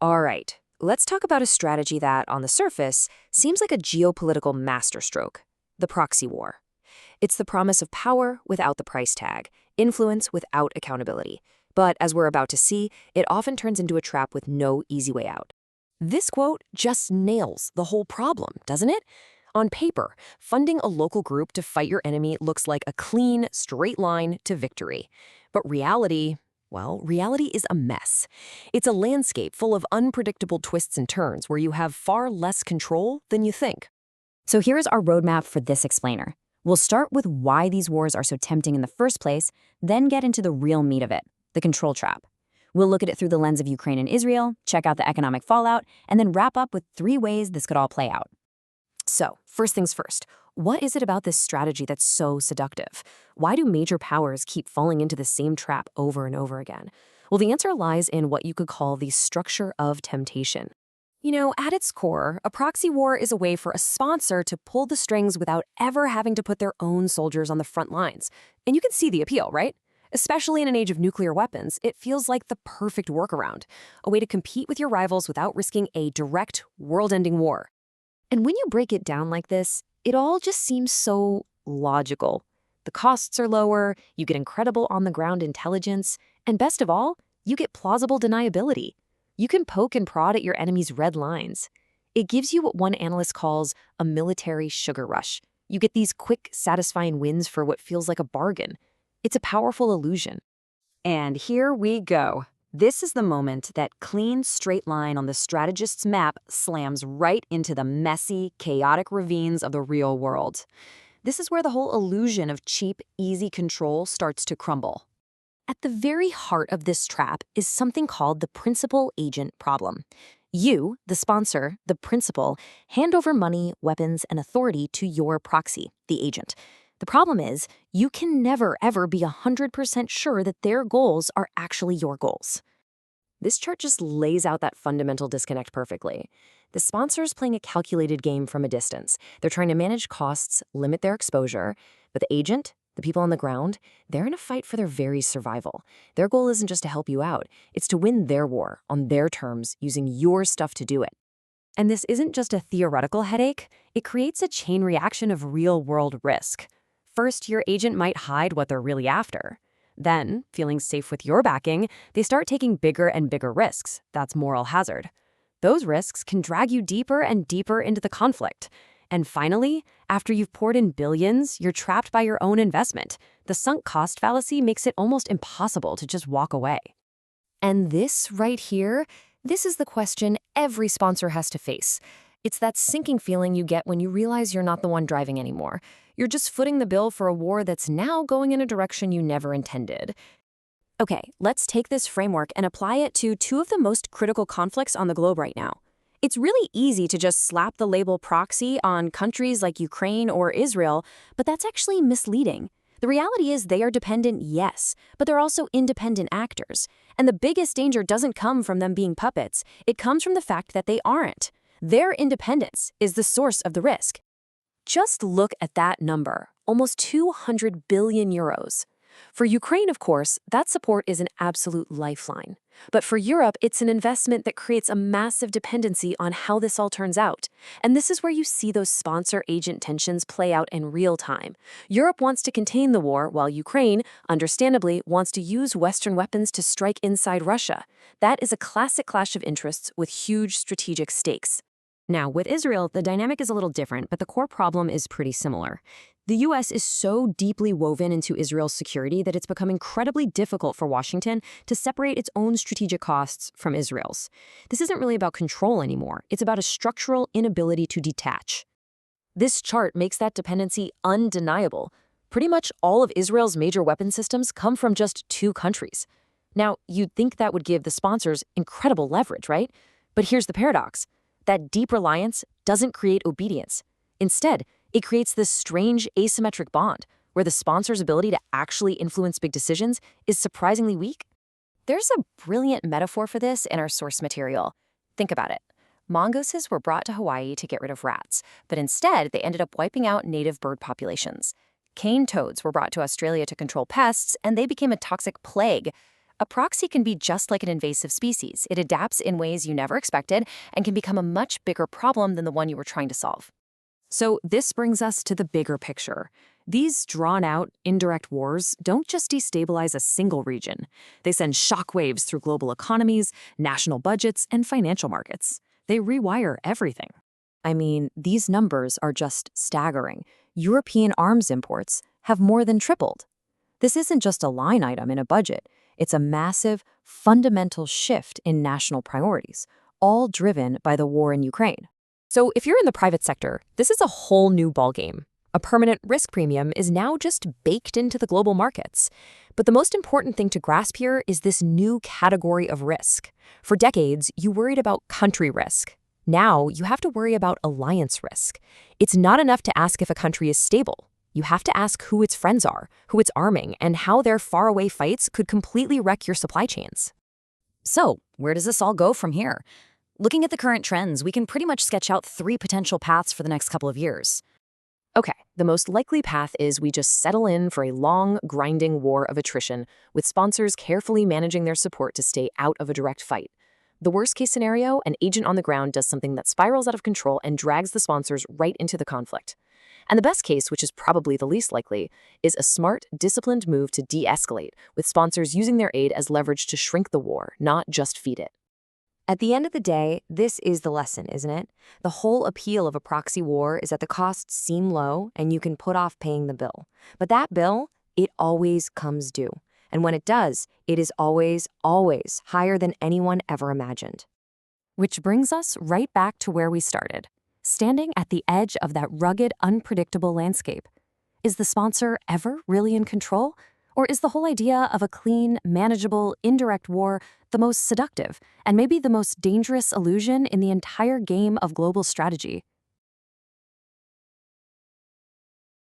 All right, let's talk about a strategy that, on the surface, seems like a geopolitical masterstroke: the proxy war. It's the promise of power without the price tag, influence without accountability. But as we're about to see, it often turns into a trap with no easy way out. This quote just nails the whole problem, doesn't it? On paper, funding a local group to fight your enemy looks like a clean, straight line to victory. But reality, well, reality is a mess. It's a landscape full of unpredictable twists and turns where you have far less control than you think. So here's our roadmap for this explainer. We'll start with why these wars are so tempting in the first place, then get into the real meat of it, the control trap. We'll look at it through the lens of Ukraine and Israel, check out the economic fallout, and then wrap up with 3 ways this could all play out. So, first things first, what is it about this strategy that's so seductive? Why do major powers keep falling into the same trap over and over again? Well, the answer lies in what you could call the structure of temptation. You know, at its core, a proxy war is a way for a sponsor to pull the strings without ever having to put their own soldiers on the front lines. And you can see the appeal, right? Especially in an age of nuclear weapons, it feels like the perfect workaround, a way to compete with your rivals without risking a direct, world-ending war. And when you break it down like this, it all just seems so logical. The costs are lower, you get incredible on-the-ground intelligence, and best of all, you get plausible deniability. You can poke and prod at your enemy's red lines. It gives you what one analyst calls a military sugar rush. You get these quick, satisfying wins for what feels like a bargain. It's a powerful illusion. And here we go. This is the moment that clean, straight line on the strategist's map slams right into the messy, chaotic ravines of the real world. This is where the whole illusion of cheap, easy control starts to crumble. At the very heart of this trap is something called the principal-agent problem. You, the sponsor, the principal, hand over money, weapons, and authority to your proxy, the agent. The problem is, you can never, ever be 100% sure that their goals are actually your goals. This chart just lays out that fundamental disconnect perfectly. The sponsor's playing a calculated game from a distance. They're trying to manage costs, limit their exposure, but the agent, the people on the ground, they're in a fight for their very survival. Their goal isn't just to help you out, it's to win their war on their terms using your stuff to do it. And this isn't just a theoretical headache, it creates a chain reaction of real-world risk. First, your agent might hide what they're really after. Then, feeling safe with your backing, they start taking bigger and bigger risks. That's moral hazard. Those risks can drag you deeper and deeper into the conflict. And finally, after you've poured in billions, you're trapped by your own investment. The sunk cost fallacy makes it almost impossible to just walk away. And this right here, this is the question every sponsor has to face. It's that sinking feeling you get when you realize you're not the one driving anymore. You're just footing the bill for a war that's now going in a direction you never intended. Okay, let's take this framework and apply it to 2 of the most critical conflicts on the globe right now. It's really easy to just slap the label proxy on countries like Ukraine or Israel, but that's actually misleading. The reality is they are dependent, yes, but they're also independent actors. And the biggest danger doesn't come from them being puppets. It comes from the fact that they aren't. Their independence is the source of the risk. Just look at that number, almost 200 billion euros. For Ukraine, of course, that support is an absolute lifeline. But for Europe, it's an investment that creates a massive dependency on how this all turns out. And this is where you see those sponsor-agent tensions play out in real time. Europe wants to contain the war, while Ukraine, understandably, wants to use Western weapons to strike inside Russia. That is a classic clash of interests with huge strategic stakes. Now, with Israel, the dynamic is a little different, but the core problem is pretty similar. The U.S. is so deeply woven into Israel's security that it's become incredibly difficult for Washington to separate its own strategic costs from Israel's. This isn't really about control anymore. It's about a structural inability to detach. This chart makes that dependency undeniable. Pretty much all of Israel's major weapon systems come from just 2 countries. Now, you'd think that would give the sponsors incredible leverage, right? But here's the paradox. That deep reliance doesn't create obedience. Instead, it creates this strange asymmetric bond where the sponsor's ability to actually influence big decisions is surprisingly weak. There's a brilliant metaphor for this in our source material. Think about it. Mongooses were brought to Hawaii to get rid of rats, but instead they ended up wiping out native bird populations. Cane toads were brought to Australia to control pests, and they became a toxic plague. A proxy can be just like an invasive species. It adapts in ways you never expected and can become a much bigger problem than the one you were trying to solve. So this brings us to the bigger picture. These drawn-out, indirect wars don't just destabilize a single region. They send shockwaves through global economies, national budgets, and financial markets. They rewire everything. I mean, these numbers are just staggering. European arms imports have more than tripled. This isn't just a line item in a budget. It's a massive, fundamental shift in national priorities, all driven by the war in Ukraine. So if you're in the private sector, this is a whole new ballgame. A permanent risk premium is now just baked into the global markets. But the most important thing to grasp here is this new category of risk. For decades, you worried about country risk. Now you have to worry about alliance risk. It's not enough to ask if a country is stable. You have to ask who its friends are, who it's arming, and how their faraway fights could completely wreck your supply chains. So, where does this all go from here? Looking at the current trends, we can pretty much sketch out 3 potential paths for the next couple of years. Okay, the most likely path is we just settle in for a long, grinding war of attrition, with sponsors carefully managing their support to stay out of a direct fight. The worst-case scenario, an agent on the ground does something that spirals out of control and drags the sponsors right into the conflict. And the best case, which is probably the least likely, is a smart, disciplined move to de-escalate, with sponsors using their aid as leverage to shrink the war, not just feed it. At the end of the day, this is the lesson, isn't it? The whole appeal of a proxy war is that the costs seem low and you can put off paying the bill. But that bill, it always comes due. And when it does, it is always, always higher than anyone ever imagined. Which brings us right back to where we started, standing at the edge of that rugged, unpredictable landscape. Is the sponsor ever really in control? Or is the whole idea of a clean, manageable, indirect war the most seductive and maybe the most dangerous illusion in the entire game of global strategy?